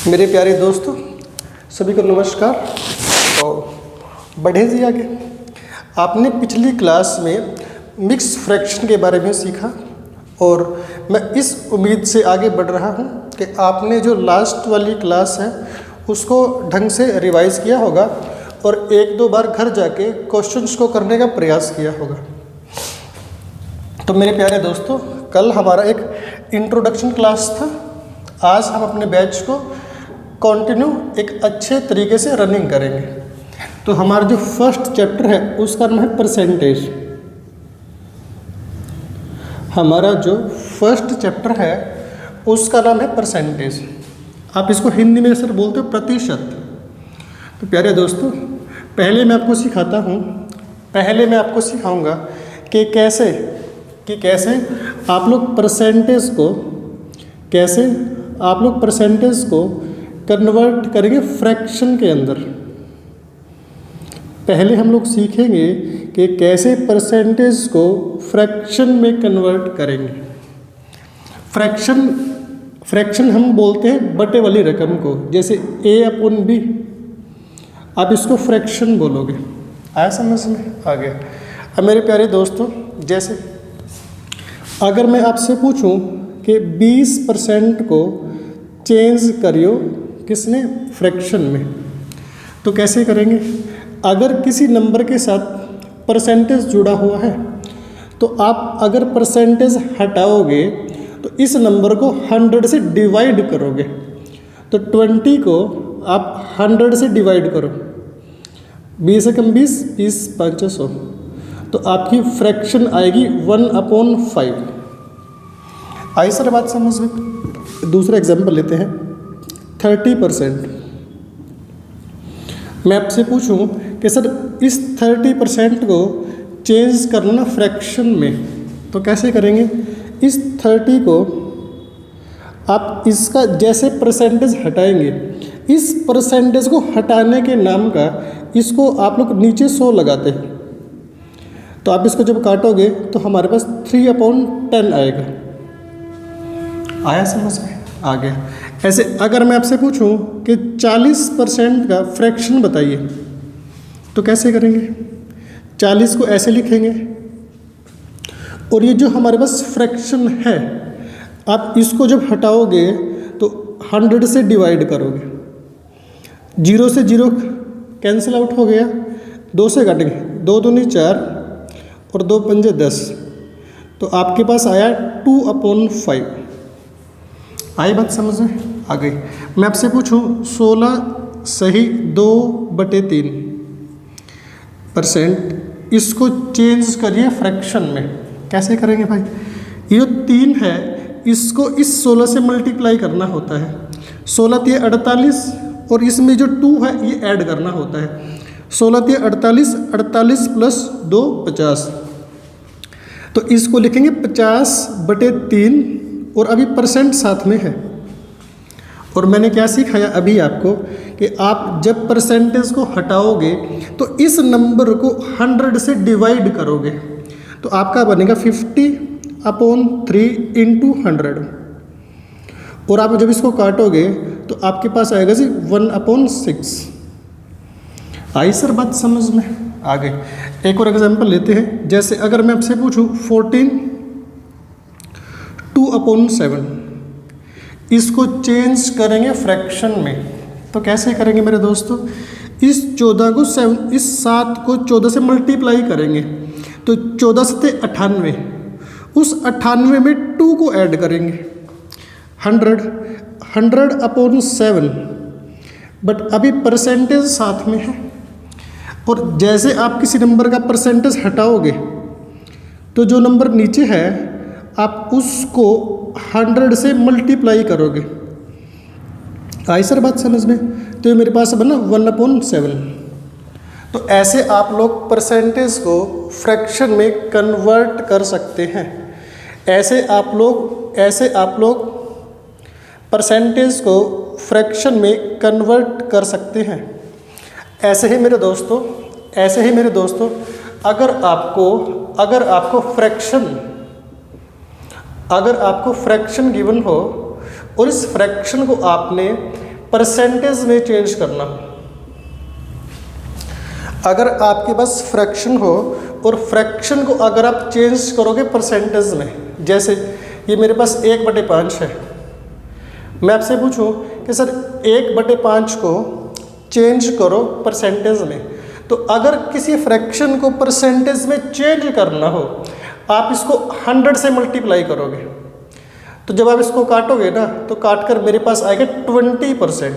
मेरे प्यारे दोस्तों, सभी को नमस्कार। तो बढ़े जी आगे। आपने पिछली क्लास में मिक्स फ्रैक्शन के बारे में सीखा और मैं इस उम्मीद से आगे बढ़ रहा हूं कि आपने जो लास्ट वाली क्लास है उसको ढंग से रिवाइज़ किया होगा और एक दो बार घर जाके क्वेश्चंस को करने का प्रयास किया होगा। तो मेरे प्यारे दोस्तों, कल हमारा एक इंट्रोडक्शन क्लास था। आज हम अपने बैच को कंटिन्यू एक अच्छे तरीके से रनिंग करेंगे। तो हमारा जो फर्स्ट चैप्टर है उसका नाम है परसेंटेज। हमारा जो फर्स्ट चैप्टर है उसका नाम है परसेंटेज। आप इसको हिंदी में सर बोलते हो प्रतिशत। तो प्यारे दोस्तों, पहले मैं आपको सिखाऊंगा कि कैसे आप लोग परसेंटेज को कन्वर्ट करेंगे फ्रैक्शन के अंदर। पहले हम लोग सीखेंगे कि कैसे परसेंटेज को फ्रैक्शन में कन्वर्ट करेंगे। फ्रैक्शन हम बोलते हैं बटे वाली रकम को, जैसे A/B। आप इसको फ्रैक्शन बोलोगे। आया समझ में? आ गया। अब मेरे प्यारे दोस्तों, जैसे अगर मैं आपसे पूछूं कि 20% को चेंज करियो किसने? फ्रैक्शन में, तो कैसे करेंगे? अगर किसी नंबर के साथ परसेंटेज जुड़ा हुआ है तो आप अगर परसेंटेज हटाओगे तो इस नंबर को 100 से डिवाइड करोगे। तो 20 को आप 100 से डिवाइड करो, 20 से कम 20, 20 5 100, तो आपकी फ्रैक्शन आएगी 1/5। आई सर बात समझ में? दूसरा एग्जाम्पल लेते हैं, 30%। मैं आपसे पूछूं कि सर इस 30% को चेंज करना फ्रैक्शन में, तो कैसे करेंगे? इस 30 को आप इसका जैसे परसेंटेज हटाएंगे, इस परसेंटेज को हटाने के नाम का इसको आप लोग नीचे 100 लगाते हैं। तो आप इसको जब काटोगे तो हमारे पास 3/10 आएगा। आया समझ में? आ गया। ऐसे अगर मैं आपसे पूछूं कि 40% का फ्रैक्शन बताइए, तो कैसे करेंगे? 40 को ऐसे लिखेंगे और ये जो हमारे पास फ्रैक्शन है, आप इसको जब हटाओगे तो 100 से डिवाइड करोगे। 0 से 0 कैंसिल आउट हो गया, 2 से काटेंगे, 2 दूनी 4 और 2 पंजे 10, तो आपके पास आया 2/5। आई बात समझ में? आ गई। मैं आपसे पूछूं 16 सही 2/3%, इसको चेंज करिए फ्रैक्शन में। कैसे करेंगे भाई? ये 3 है, इसको इस 16 से मल्टीप्लाई करना होता है। 16 × 48 और इसमें जो 2 है ये ऐड करना होता है। 16 × 48, 48 + 2 50। तो इसको लिखेंगे 50/3 और अभी परसेंट साथ में है। और मैंने क्या सिखाया अभी आपको कि आप जब परसेंटेज को हटाओगे तो इस नंबर को 100 से डिवाइड करोगे, तो आपका बनेगा 50/3 × 100। और आप जब इसको काटोगे तो आपके पास आएगा जी 1/6। आई सर बात समझ में? आ गई। एक और एग्जांपल लेते हैं। जैसे अगर मैं आपसे पूछूं 14 2/7, इसको चेंज करेंगे फ्रैक्शन में, तो कैसे करेंगे मेरे दोस्तों? इस 7 को 14 से मल्टीप्लाई करेंगे, तो 14 से 98, उस 98 में 2 को ऐड करेंगे, 100/7। बट अभी परसेंटेज साथ में है, और जैसे आप किसी नंबर का परसेंटेज हटाओगे तो जो नंबर नीचे है आप उसको 100 से मल्टीप्लाई करोगे। आई सर बात समझ में? तो ये मेरे पास बना 1/7। तो ऐसे आप लोग परसेंटेज को फ्रैक्शन में कन्वर्ट कर सकते हैं। ऐसे आप लोग परसेंटेज को फ्रैक्शन में कन्वर्ट कर सकते हैं। ऐसे ही मेरे दोस्तों, अगर आपको फ्रैक्शन गिवन हो और इस फ्रैक्शन को आपने परसेंटेज में चेंज करना हो, अगर आपके पास फ्रैक्शन हो और फ्रैक्शन को अगर आप चेंज करोगे परसेंटेज में, जैसे ये मेरे पास 1/5 है, मैं आपसे पूछूं कि सर 1/5 को चेंज करो परसेंटेज में, तो अगर किसी फ्रैक्शन को परसेंटेज में चेंज करना हो आप इसको 100 से मल्टीप्लाई करोगे, तो जब आप इसको काटोगे ना तो काट कर मेरे पास आएगा 20%।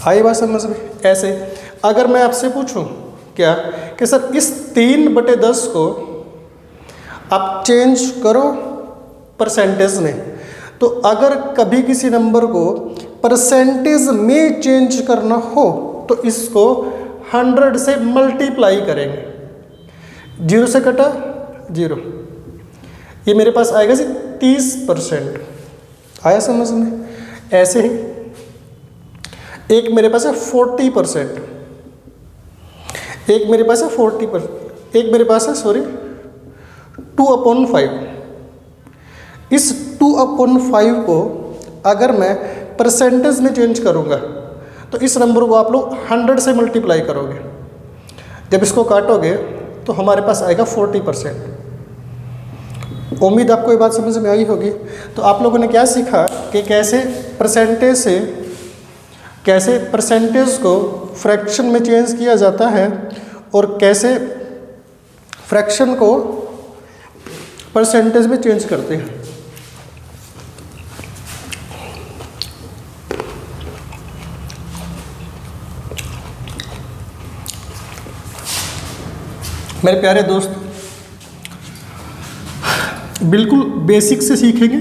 आई बात समझ में? ऐसे अगर मैं आपसे पूछूं क्या कि सर इस 3/10 को आप चेंज करो परसेंटेज में, तो अगर कभी किसी नंबर को परसेंटेज में चेंज करना हो तो इसको 100 से मल्टीप्लाई करेंगे। 0 से कटा 0, ये मेरे पास आएगा जी 30%। आया समझ में? ऐसे ही एक मेरे पास है 40%, एक मेरे पास है 40%, एक मेरे पास है 2/5। इस 2/5 को अगर मैं परसेंटेज में चेंज करूंगा तो इस नंबर को आप लोग 100 से मल्टीप्लाई करोगे, जब इसको काटोगे तो हमारे पास आएगा 40%। उम्मीद आपको ये बात समझ में आई होगी। तो आप लोगों ने क्या सीखा कि कैसे परसेंटेज को फ्रैक्शन में चेंज किया जाता है और कैसे फ्रैक्शन को परसेंटेज में चेंज करते हैं। मेरे प्यारे दोस्त, बिल्कुल बेसिक से सीखेंगे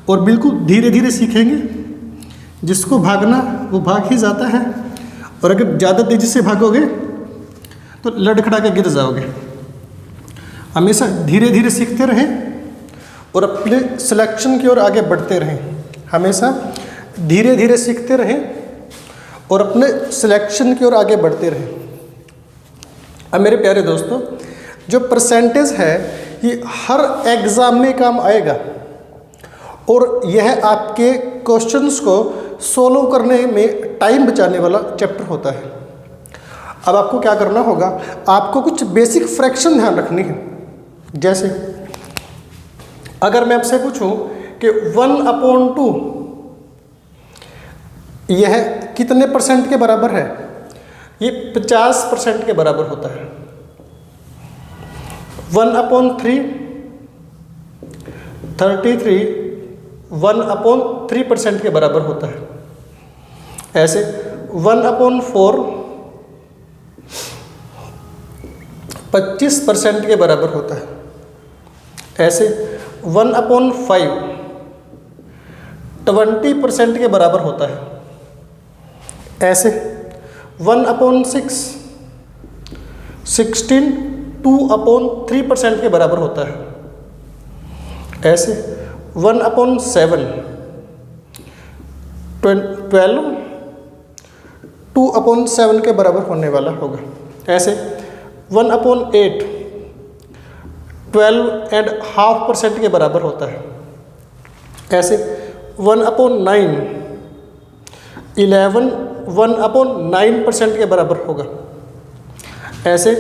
और बिल्कुल धीरे धीरे सीखेंगे। जिसको भागना वो भाग ही जाता है, और अगर ज़्यादा तेज़ी से भागोगे तो लड़खड़ा के गिर जाओगे। हमेशा धीरे धीरे सीखते रहें और अपने सिलेक्शन की ओर आगे बढ़ते रहें। हमेशा धीरे धीरे सीखते रहें और अपने सिलेक्शन की ओर आगे बढ़ते रहें। अब मेरे प्यारे दोस्तों, जो परसेंटेज है ये हर एग्ज़ाम में काम आएगा और यह आपके क्वेश्चंस को सोल्व करने में टाइम बचाने वाला चैप्टर होता है। अब आपको क्या करना होगा, आपको कुछ बेसिक फ्रैक्शन ध्यान रखनी है। जैसे अगर मैं आपसे पूछूं कि 1/2 यह कितने परसेंट के बराबर है, ये 50% के बराबर होता है। 1/3 33 1/3% के बराबर होता है। ऐसे 1/4 25% के बराबर होता है। ऐसे 1/5 20% के बराबर होता है। ऐसे 1/6 16 2/3% के बराबर होता है। ऐसे 1/7 12 2/7 के बराबर होने वाला होगा। ऐसे 1/8 12.5% के बराबर होता है। ऐसे 1/9 1/9% के बराबर होगा। ऐसे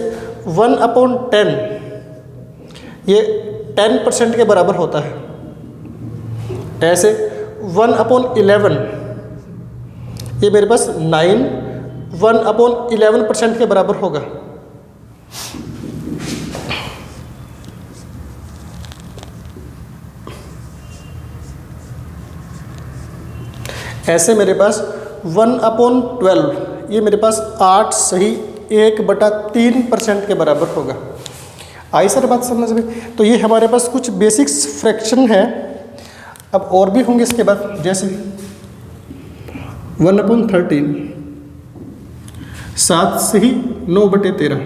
1/10 ये 10% के बराबर होता है। ऐसे 1/11 ये मेरे पास 1/11% के बराबर होगा। ऐसे मेरे पास 1/12 ये मेरे पास 8 सही 1/3% के बराबर होगा। आई सर बात समझ में? तो ये हमारे पास कुछ बेसिक्स फ्रैक्शन है। अब और भी होंगे इसके बाद, जैसे 1/13 7 सही 9/13।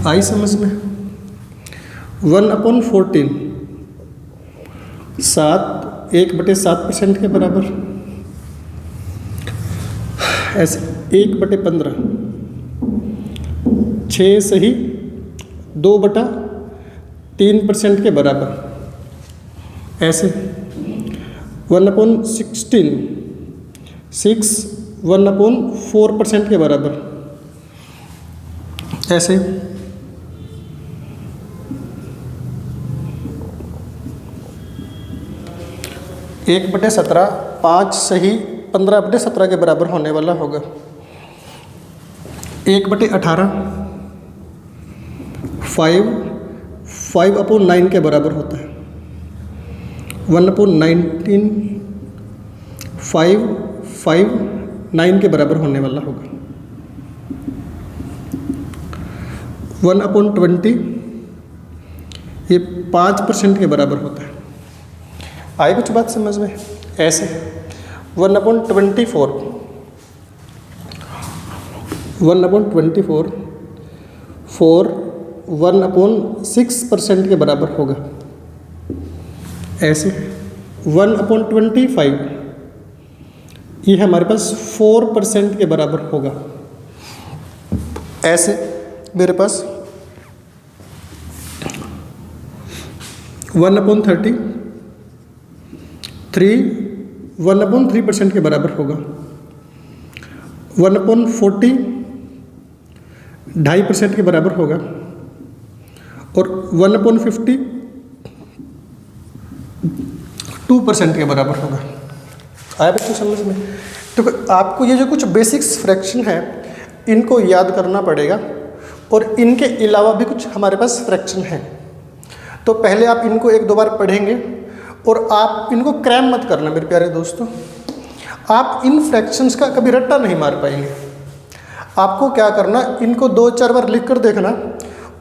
आई समझ में? 1/14 7 1/7% के बराबर। ऐसे 1/15 6 सही 2/3% के बराबर। ऐसे 1/16, 6 1/4% के बराबर। ऐसे 1/17, 5 सही 15/17 के बराबर होने वाला होगा। 1/18, 5/9 के बराबर होता है। 1/19, 5 9 के बराबर होने वाला होगा। 1/20 ये 5% के बराबर होता है। आए कुछ बात समझ में? ऐसे 1/24, 1/24 4 1/6% के बराबर होगा। ऐसे 1/25 ये हमारे पास 4% के बराबर होगा। ऐसे मेरे पास 1/30 3 1/3% के बराबर होगा। 1/40 2.5% के बराबर होगा। और 1/50 2% के बराबर होगा। आया बच्चों समझ में? तो आपको ये जो कुछ बेसिक्स फ्रैक्शन है इनको याद करना पड़ेगा, और इनके अलावा भी कुछ हमारे पास फ्रैक्शन है। तो पहले आप इनको 1-2 बार पढ़ेंगे, और आप इनको क्रैम मत करना मेरे प्यारे दोस्तों। आप इन फ्रैक्शंस का कभी रट्टा नहीं मार पाएंगे। आपको क्या करना, इनको 2-4 बार लिख कर देखना,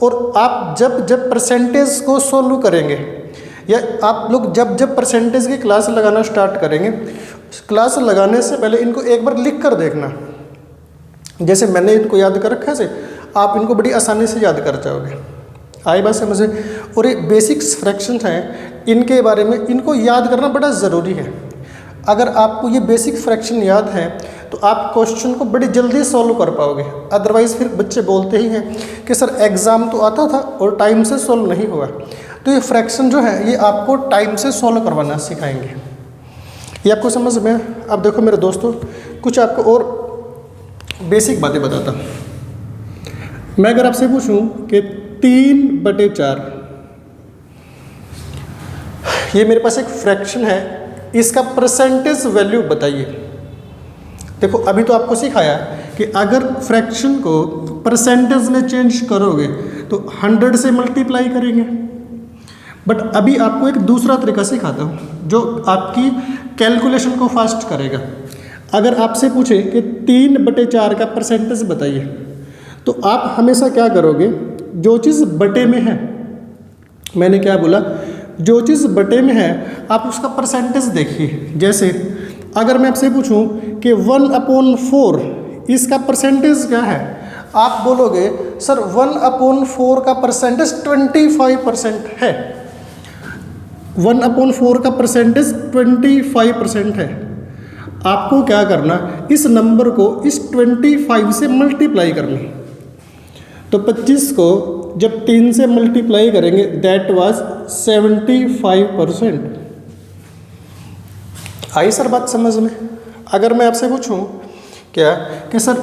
और आप जब परसेंटेज को सोल्व करेंगे, या आप लोग जब परसेंटेज की क्लास लगाना स्टार्ट करेंगे, क्लास लगाने से पहले इनको एक बार लिख कर देखना। जैसे मैंने इनको याद कर रखा है, आप इनको बड़ी आसानी से याद कर जाओगे। आई बात समझे? और ये बेसिक्स फ्रैक्शंस हैं, इनके बारे में इनको याद करना बड़ा ज़रूरी है। अगर आपको ये बेसिक फ्रैक्शन याद है तो आप क्वेश्चन को बड़ी जल्दी सॉल्व कर पाओगे। अदरवाइज़ फिर बच्चे बोलते ही हैं कि सर एग्ज़ाम तो आता था और टाइम से सॉल्व नहीं हुआ। तो ये फ्रैक्शन जो है ये आपको टाइम से सॉल्व करवाना सिखाएंगे। ये आपको समझ में? अब देखो मेरे दोस्तों, कुछ आपको और बेसिक बातें बताता हूँ। मैं अगर आपसे पूछूं कि 3/4 ये मेरे पास एक फ्रैक्शन है, इसका परसेंटेज वैल्यू बताइए। देखो अभी तो आपको सिखाया कि अगर फ्रैक्शन को परसेंटेज में चेंज करोगे तो 100 से मल्टीप्लाई करेंगे। बट अभी आपको एक दूसरा तरीका सिखाता हूँ जो आपकी कैलकुलेशन को फास्ट करेगा। अगर आपसे पूछे कि 3/4 का परसेंटेज बताइए, तो आप हमेशा क्या करोगे, जो चीज़ बटे में है, मैंने क्या बोला, जो चीज़ बटे में है आप उसका परसेंटेज देखिए। जैसे अगर मैं आपसे पूछूं कि 1/4 इसका परसेंटेज क्या है, आप बोलोगे सर 1/4 का परसेंटेज 25% है। 1/4 का परसेंटेज 25% है। आपको क्या करना, इस नंबर को इस 25 से मल्टीप्लाई करना। तो 25 को जब 3 से मल्टीप्लाई करेंगे दैट वाज 75%। आई सर बात समझ में? अगर मैं आपसे पूछूं क्या कि सर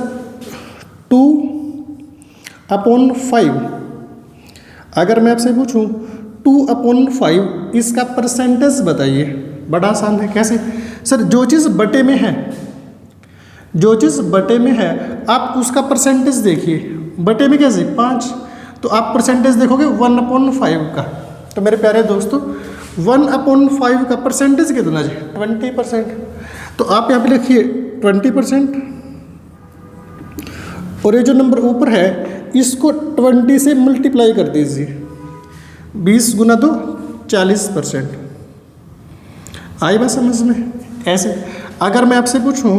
2/5, अगर मैं आपसे पूछूं 2/5 इसका परसेंटेज बताइए, बड़ा आसान है। कैसे सर, जो चीज़ बटे में है, जो चीज़ बटे में है आप उसका परसेंटेज देखिए। बटे में कैसे 5, तो आप परसेंटेज देखोगे 1/5 का। तो मेरे प्यारे दोस्तों 1/5 का परसेंटेज कितना है 20%। तो आप यहाँ पे लिखिए 20%, और ये जो नंबर ऊपर है इसको 20 से मल्टीप्लाई कर दीजिए। 20 गुना 2 40%। आई बात समझ में? ऐसे अगर मैं आपसे पूछूं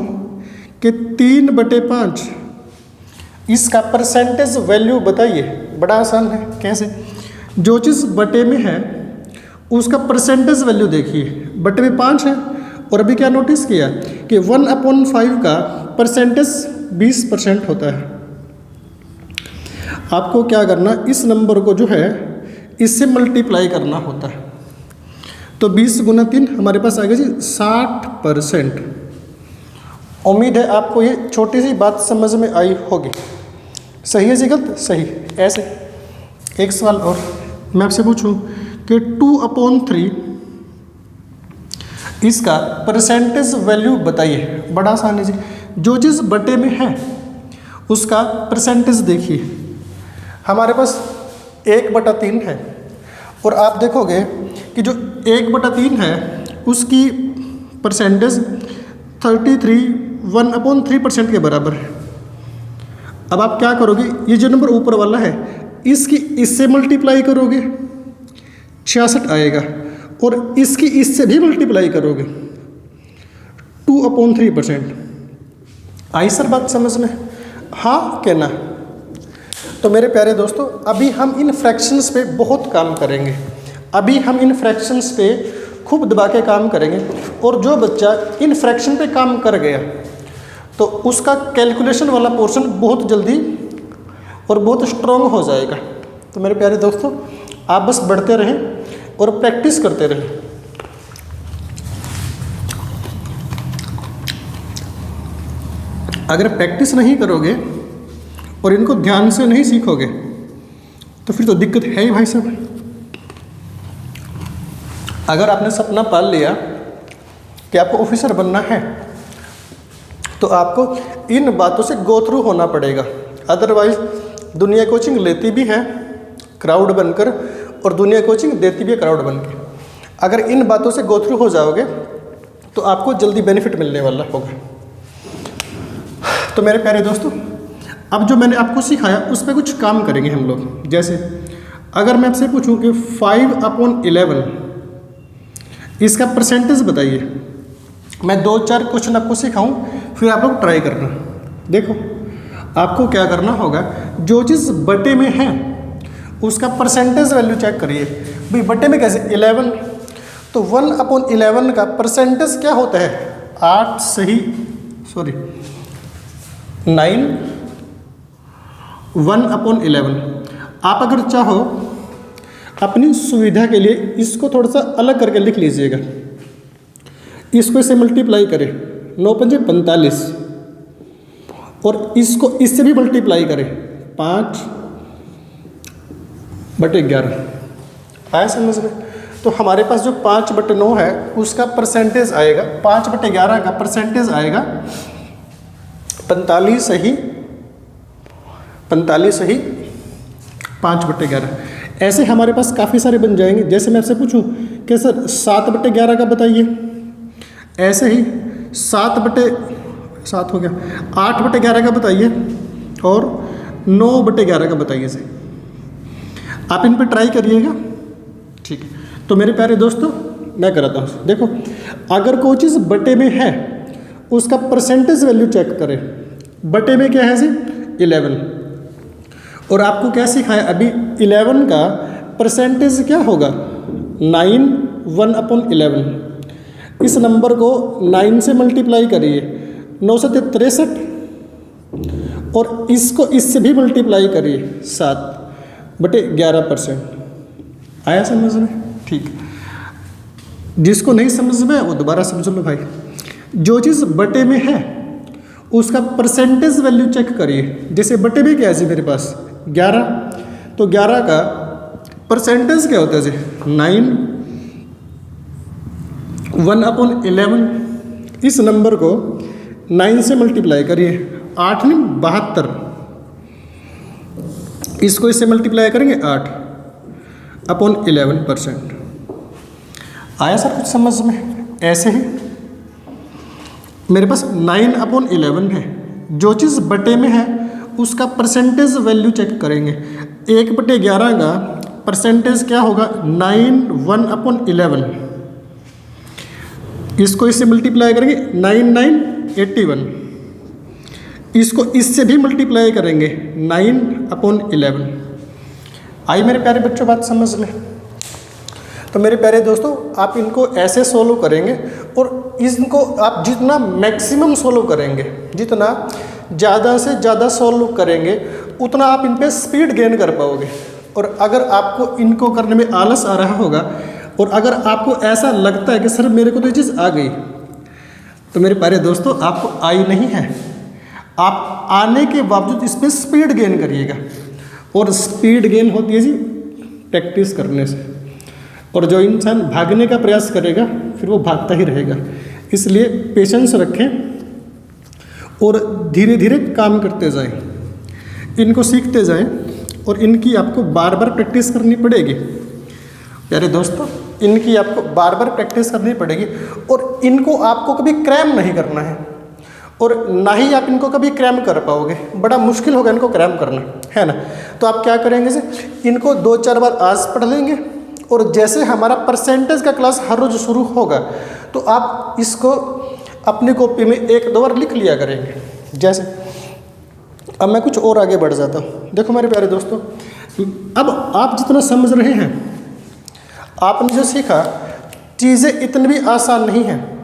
कि 3/5 इसका परसेंटेज वैल्यू बताइए, बड़ा आसान है। कैसे, जो चीज़ बटे में है उसका परसेंटेज वैल्यू देखिए। बटे में 5 है, और अभी क्या नोटिस किया कि 1/5 का परसेंटेज 20% होता है। आपको क्या करना, इस नंबर को जो है इससे मल्टीप्लाई करना होता है। तो 20 गुना 3 हमारे पास आएगा जी 60%। उम्मीद है आपको ये छोटी सी बात समझ में आई होगी। सही है जी गलत? सही। ऐसे एक सवाल और मैं आपसे पूछूं कि 2/3 इसका परसेंटेज वैल्यू बताइए। बड़ा आसान है जी, जो चीज़ बटे में है उसका परसेंटेज देखिए। हमारे पास 1/3 है और आप देखोगे कि जो 1/3 है उसकी परसेंटेज 1/3% के बराबर है। अब आप क्या करोगे, ये जो नंबर ऊपर वाला है इसकी इससे मल्टीप्लाई करोगे 66 आएगा, और इसकी इससे भी मल्टीप्लाई करोगे 2/3%। आई सर बात समझ में? हाँ क्या ना? तो मेरे प्यारे दोस्तों, अभी हम इन फ्रैक्शंस पे बहुत काम करेंगे। अभी हम इन फ्रैक्शंस पे खूब दबा के काम करेंगे, और जो बच्चा इन फ्रैक्शन पे काम कर गया तो उसका कैलकुलेशन वाला पोर्शन बहुत जल्दी और बहुत स्ट्रॉन्ग हो जाएगा। तो मेरे प्यारे दोस्तों, आप बस बढ़ते रहें और प्रैक्टिस करते रहें। अगर प्रैक्टिस नहीं करोगे और इनको ध्यान से नहीं सीखोगे तो फिर तो दिक्कत है ही भाई साहब। अगर आपने सपना पाल लिया कि आपको ऑफिसर बनना है तो आपको इन बातों से गो थ्रू होना पड़ेगा। अदरवाइज दुनिया कोचिंग लेती भी है क्राउड बनकर, और दुनिया कोचिंग देती भी है क्राउड बनकर। अगर इन बातों से गो थ्रू हो जाओगे तो आपको जल्दी बेनिफिट मिलने वाला होगा। तो मेरे प्यारे दोस्तों, अब जो मैंने आपको सिखाया उस पर कुछ काम करेंगे हम लोग। जैसे अगर मैं आपसे पूछूं कि 5/11 इसका परसेंटेज बताइए। मैं 2-4 क्वेश्चन आपको सिखाऊं, फिर आप लोग ट्राई करना। देखो आपको क्या करना होगा, जो चीज़ बटे में है उसका परसेंटेज वैल्यू चेक करिए। भाई बटे में कैसे 11, तो 1/11 का परसेंटेज क्या होता है 8 सही 9 1/11। आप अगर चाहो अपनी सुविधा के लिए इसको थोड़ा सा अलग करके लिख लीजिएगा। इसको इससे मल्टीप्लाई करें 9×5 = 45, और इसको इससे भी मल्टीप्लाई करें 5/11। आया समझ में? तो हमारे पास जो 5/9 है उसका परसेंटेज आएगा, 5/11 का परसेंटेज आएगा 45 सही 5/11। ऐसे हमारे पास काफ़ी सारे बन जाएंगे। जैसे मैं आपसे पूछूं कि सर 7/11 का बताइए, ऐसे ही 7 हो गया, 8/11 का बताइए, और 9/11 का बताइए। सही, आप इन पे ट्राई करिएगा। ठीक है, तो मेरे प्यारे दोस्तों मैं कराता हूँ। देखो अगर कोई चीज़ बटे में है उसका परसेंटेज वैल्यू चेक करें। बटे में क्या है जी 11, और आपको क्या सिखाया अभी 11 का परसेंटेज क्या होगा 9 1/11। इस नंबर को 9 से मल्टीप्लाई करिए 9 से 63, और इसको इससे भी मल्टीप्लाई करिए 7/11%। आया समझ में? ठीक। जिसको नहीं समझ में वो दोबारा समझ लो भाई। जो चीज़ बटे में है उसका परसेंटेज वैल्यू चेक करिए। जैसे बटे में क्या है जी मेरे पास 11, तो 11 का परसेंटेज क्या होता है जी 9 1/11। इस नंबर को 9 से मल्टीप्लाई करिए 8 नहीं 72, इसको इससे मल्टीप्लाई करेंगे 8/11%। आया सर कुछ समझ में? ऐसे ही मेरे पास 9/11 है, जो चीज़ बटे में है उसका परसेंटेज वैल्यू चेक करेंगे। 1/11 का परसेंटेज क्या होगा 9 1/11, इसको इससे मल्टीप्लाई करेंगे 9 9 81, इसको इससे भी मल्टीप्लाई करेंगे 9/11। आई मेरे प्यारे बच्चों बात समझ में? तो मेरे प्यारे दोस्तों, आप इनको ऐसे सोल्व करेंगे, और इनको आप जितना मैक्सिमम सोल्व करेंगे, जितना ज़्यादा से ज़्यादा सोल्व करेंगे, उतना आप इन पे स्पीड गेन कर पाओगे। और अगर आपको इनको करने में आलस आ रहा होगा और अगर आपको ऐसा लगता है कि सर मेरे को तो ये चीज़ आ गई, तो मेरे प्यारे दोस्तों आपको आई नहीं है, आप आने के बावजूद इसमें स्पीड गेन करिएगा। और स्पीड गेन होती है जी प्रैक्टिस करने से। और जो इंसान भागने का प्रयास करेगा फिर वो भागता ही रहेगा। इसलिए पेशेंस रखें और धीरे धीरे काम करते जाएं, इनको सीखते जाएं और इनकी आपको बार बार प्रैक्टिस करनी पड़ेगी। प्यारे दोस्तों, इनकी आपको बार बार प्रैक्टिस करनी पड़ेगी और इनको आपको कभी क्रैम नहीं करना है और ना ही आप इनको कभी क्रैम कर पाओगे। बड़ा मुश्किल होगा इनको क्रैम करना, है ना। तो आप क्या करेंगे जी, इनको 2-4 बार आज पढ़ लेंगे और जैसे हमारा परसेंटेज का क्लास हर रोज़ शुरू होगा तो आप इसको अपनी कॉपी में 1-2 बार लिख लिया करेंगे। जैसे अब मैं कुछ और आगे बढ़ जाता हूँ। देखो मेरे प्यारे दोस्तों, अब आप जितना समझ रहे हैं, आपने जो सीखा, चीज़ें इतनी भी आसान नहीं हैं।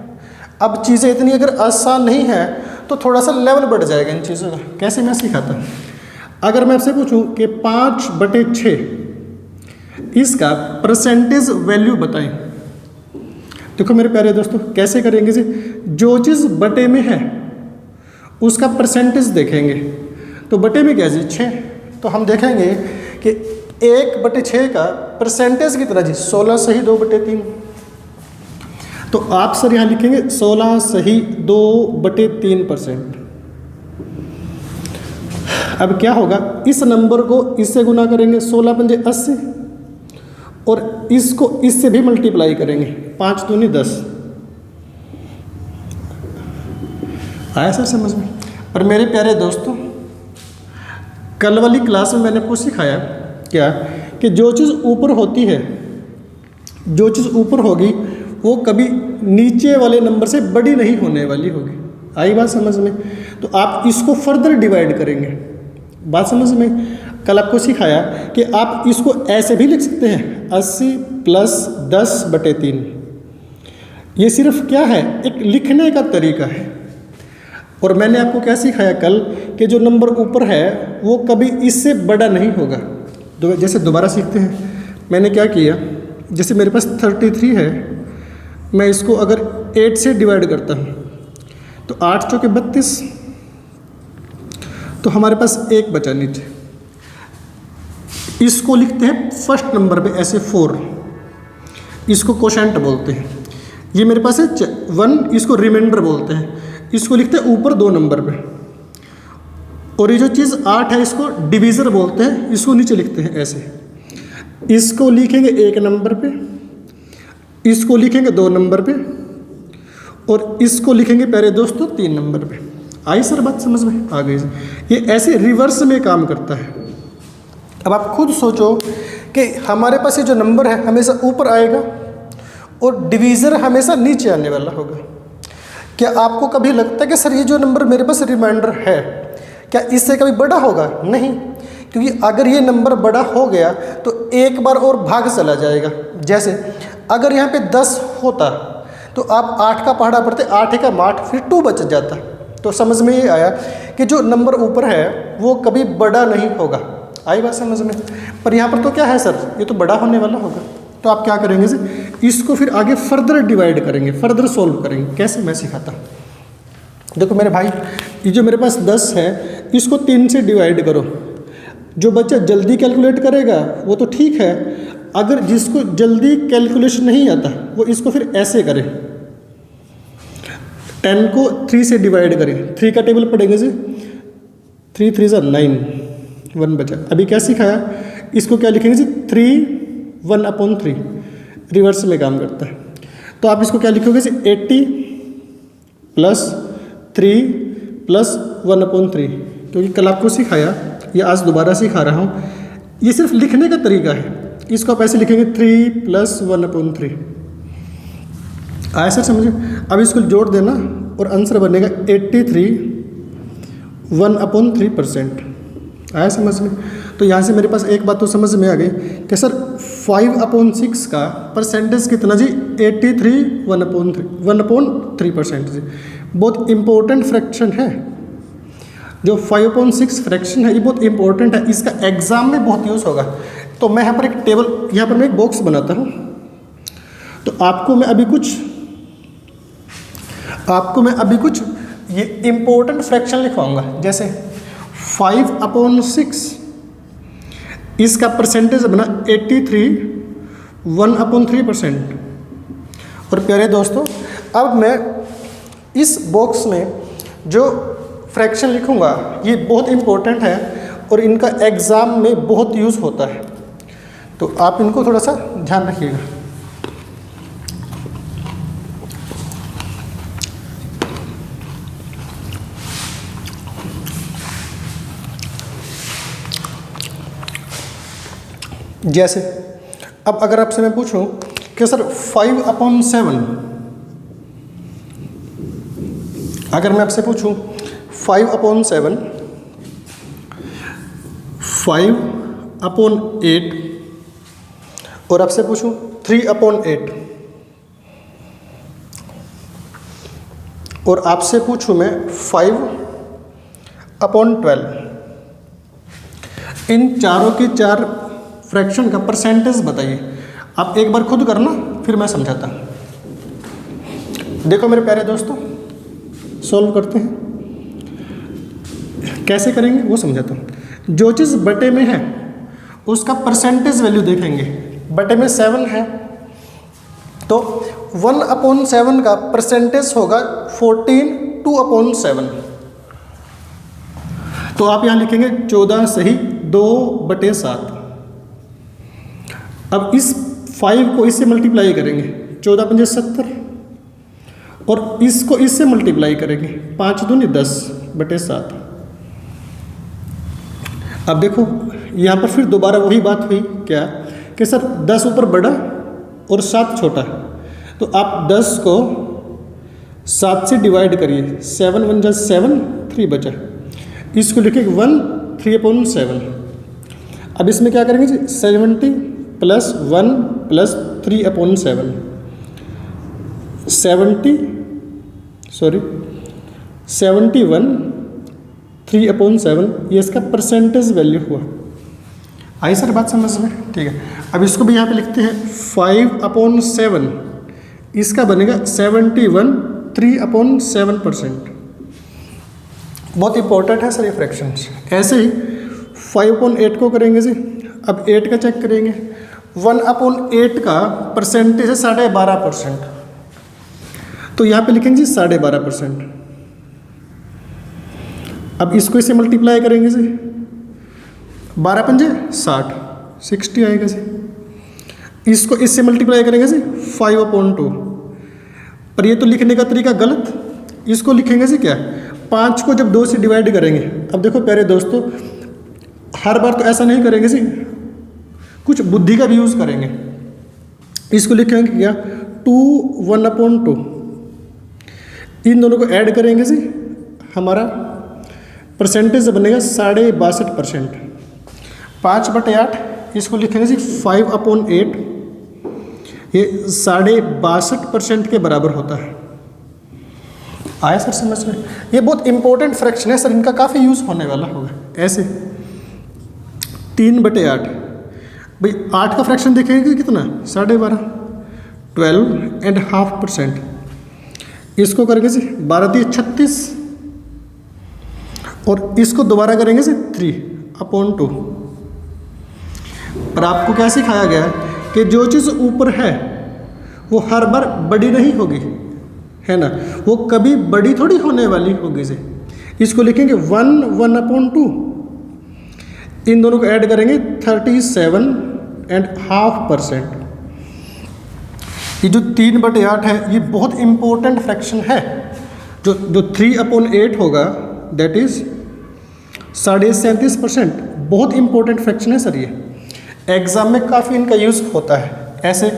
अब चीज़ें इतनी अगर आसान नहीं है तो थोड़ा सा लेवल बढ़ जाएगा इन चीज़ों का। कैसे मैं सिखाता हूँ, अगर मैं आपसे पूछूं कि 5/6 इसका परसेंटेज वैल्यू बताएं। देखो मेरे प्यारे दोस्तों, कैसे करेंगे जी, जो चीज़ बटे में है उसका परसेंटेज देखेंगे। तो बटे में क्या जी 6, तो हम देखेंगे कि 1/6 का परसेंटेज कितना जी 16 सही 2/3। तो आप सर यहाँ लिखेंगे 16 सही 2/3%। अब क्या होगा, इस नंबर को इससे गुना करेंगे 16 पंजे 80 और इसको इससे भी मल्टीप्लाई करेंगे 5 दूनी 10। आया सर समझ में। पर मेरे प्यारे दोस्तों, कल वाली क्लास में मैंने आपको सिखाया क्या कि जो चीज़ ऊपर होती है, जो चीज़ ऊपर होगी वो कभी नीचे वाले नंबर से बड़ी नहीं होने वाली होगी। आई बात समझ में। तो आप इसको फर्दर डिवाइड करेंगे। बात समझ में। कल आपको सिखाया कि आप इसको ऐसे भी लिख सकते हैं 80 + 10/3। ये सिर्फ क्या है, एक लिखने का तरीका है। और मैंने आपको क्या सिखाया कल कि जो नंबर ऊपर है वो कभी इससे बड़ा नहीं होगा। जैसे दोबारा सीखते हैं, मैंने क्या किया, जैसे मेरे पास 33 है, मैं इसको अगर 8 से डिवाइड करता हूँ तो 8 चौके 32, तो हमारे पास 1 बचा नीचे। इसको लिखते हैं फर्स्ट नंबर पे ऐसे 4, इसको कोशेंट बोलते हैं। ये मेरे पास है 1, इसको रिमाइंडर बोलते हैं। इसको लिखते हैं ऊपर 2 नंबर पे। और ये जो चीज़ 8 है इसको डिवीज़र बोलते हैं, इसको नीचे लिखते हैं ऐसे। इसको लिखेंगे 1 नंबर पे, इसको लिखेंगे 2 नंबर पे और इसको लिखेंगे प्यारे दोस्तों 3 नंबर पे। आई सर बात समझ में आ गई। ये ऐसे रिवर्स में काम करता है। अब आप खुद सोचो कि हमारे पास ये जो नंबर है हमेशा ऊपर आएगा और डिवीज़र हमेशा नीचे आने वाला होगा। क्या आपको कभी लगता है कि सर ये जो नंबर मेरे पास रिमाइंडर है क्या इससे कभी बड़ा होगा? नहीं, क्योंकि अगर ये नंबर बड़ा हो गया तो एक बार और भाग चला जाएगा। जैसे अगर यहाँ पे 10 होता तो आप 8 का पहाड़ा पढ़ते, 8 का 8 फिर 2 बच जाता। तो समझ में ये आया कि जो नंबर ऊपर है वो कभी बड़ा नहीं होगा। आई बात समझ में। पर यहाँ पर तो क्या है सर, ये तो बड़ा होने वाला होगा। तो आप क्या करेंगे सर, इसको फिर आगे फर्दर डिवाइड करेंगे, फर्दर सोल्व करेंगे। कैसे मैं सिखाता हूँ। देखो मेरे भाई, ये जो मेरे पास 10 है इसको 3 से डिवाइड करो। जो बच्चा जल्दी कैलकुलेट करेगा वो तो ठीक है, अगर जिसको जल्दी कैलकुलेशन नहीं आता वो इसको फिर ऐसे करे, 10 को 3 से डिवाइड करें। 3 का टेबल पढ़ेंगे जी, 3 3 9, 1 बचा। अभी क्या सिखाया, इसको क्या लिखेंगे जी 3 1/3, रिवर्स में काम करता है। तो आप इसको क्या लिखोगे जी 80 + 3 + 1/3, क्योंकि कल आपको सिखाया, ये आज दोबारा सिखा रहा हूँ। ये सिर्फ लिखने का तरीका है। इसको आप ऐसे लिखेंगे 3 + 1/3। आया सर समझे। अब इसको जोड़ देना और आंसर बनेगा 83 1/3%। आया समझ में। तो यहाँ से मेरे पास एक बात तो समझ में आ गई कि सर 5/6 का परसेंटेज कितना जी 83 1/3% जी। बहुत इम्पोर्टेंट फ्रैक्शन है। जो 5/6 फ्रैक्शन है ये बहुत इंपॉर्टेंट है, इसका एग्जाम में बहुत यूज़ होगा। तो मैं यहाँ पर एक टेबल, यहाँ पर मैं एक बॉक्स बनाता हूँ आपको मैं अभी कुछ ये इम्पोर्टेंट फ्रैक्शन लिखवाऊंगा, जैसे 5/6 इसका परसेंटेज बना 83 1/3%। और प्यारे दोस्तों, अब मैं इस बॉक्स में जो फ्रैक्शन लिखूंगा ये बहुत इम्पोर्टेंट है और इनका एग्ज़ाम में बहुत यूज़ होता है, तो आप इनको थोड़ा सा ध्यान रखिएगा। जैसे अब अगर आपसे मैं पूछूं कि सर 5/7, अगर मैं आपसे पूछूं 5/7, 5/8 और आपसे पूछूं 3/8 और आपसे पूछूं मैं 5/12, इन चारों की चार फ्रैक्शन का परसेंटेज बताइए। आप एक बार खुद करना, फिर मैं समझाता हूँ। देखो मेरे प्यारे दोस्तों, सॉल्व करते हैं। कैसे करेंगे वो समझाता हूँ। जो चीज़ बटे में है उसका परसेंटेज वैल्यू देखेंगे। बटे में 7 है तो 1/7 का परसेंटेज होगा 14 2/7। तो आप यहाँ लिखेंगे 14 सही 2/7। अब इस 5 को इससे मल्टीप्लाई करेंगे, 14 पंजे 70 और इसको इससे मल्टीप्लाई करेंगे 5 दूनी 10/7। अब देखो यहाँ पर फिर दोबारा वही बात हुई क्या कि सर 10 ऊपर बड़ा और 7 छोटा, तो आप 10 को 7 से डिवाइड करिए, 7 1 जा 7 3 बचा, इसको लिखेंगे 1 3/7। अब इसमें क्या करेंगे जी 70 + 1 + 3/7, 71 3/7, ये इसका परसेंटेज वैल्यू हुआ। आई सर बात समझ में? ठीक है। अब इसको भी यहाँ पे लिखते हैं 5/7, इसका बनेगा 71 3/7%। बहुत इंपॉर्टेंट है सर ये फ्रैक्शंस। ऐसे ही 5/8 को करेंगे जी। अब 8 का चेक करेंगे, 1/8 का परसेंटेज है 12.5%, तो यहाँ पे लिखेंगे जी 12.5%। अब इसको इससे मल्टीप्लाई करेंगे जी, 12 पंजे 60, 60 आएगा जी। इसको इससे मल्टीप्लाई करेंगे जी 5/2, पर ये तो लिखने का तरीका गलत। इसको लिखेंगे जी क्या, 5 को जब 2 से डिवाइड करेंगे। अब देखो प्यारे दोस्तों, हर बार तो ऐसा नहीं करेंगे जी, कुछ बुद्धि का भी यूज़ करेंगे। इसको लिखेंगे क्या 2 1/2, इन दोनों को ऐड करेंगे जी, हमारा परसेंटेज बनेगा 62.5%। 5/8 इसको लिखेंगे जी 5/8, ये 62.5% के बराबर होता है। आया सर समझ में? ये बहुत इंपॉर्टेंट फ्रैक्शन है सर, इनका काफ़ी यूज़ होने वाला होगा। ऐसे 3/8, भाई 8 का फ्रैक्शन देखेंगे कितना 12.5, 12.5%। इसको करेंगे जी 12 36 और इसको दोबारा करेंगे जी 3/2। पर आपको क्या सिखाया गया है कि जो चीज़ ऊपर है वो हर बार बड़ी नहीं होगी, है ना, वो कभी बड़ी थोड़ी होने वाली होगी जी। इसको लिखेंगे 1 1/2, इन दोनों को ऐड करेंगे 37.5%। ये जो 3/8 है ये बहुत इंपॉर्टेंट फ्रैक्शन है। जो 3/8 होगा दैट इज 37.5%। बहुत इंपॉर्टेंट फ्रैक्शन है सर ये, एग्जाम में काफ़ी इनका यूज़ होता है। ऐसे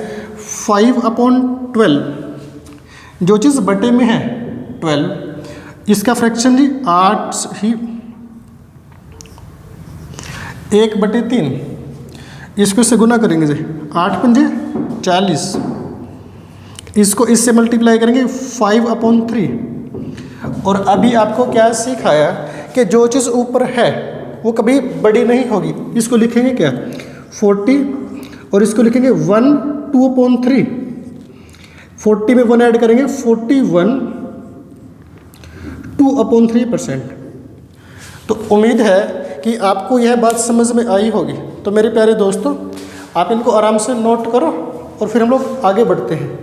5/12, जो चीज़ बटे में है 12, इसका फ्रैक्शन जी 8 ही 1/3, इसको इससे गुना करेंगे जी 8 पंजे 40, इसको इससे मल्टीप्लाई करेंगे 5/3। और अभी आपको क्या सिखाया कि जो चीज़ ऊपर है वो कभी बड़ी नहीं होगी। इसको लिखेंगे क्या 40 और इसको लिखेंगे 1 2/3, 40 में 1 ऐड करेंगे 41 2/3%। तो उम्मीद है कि आपको यह बात समझ में आई होगी। तो मेरे प्यारे दोस्तों, आप इनको आराम से नोट करो और फिर हम लोग आगे बढ़ते हैं।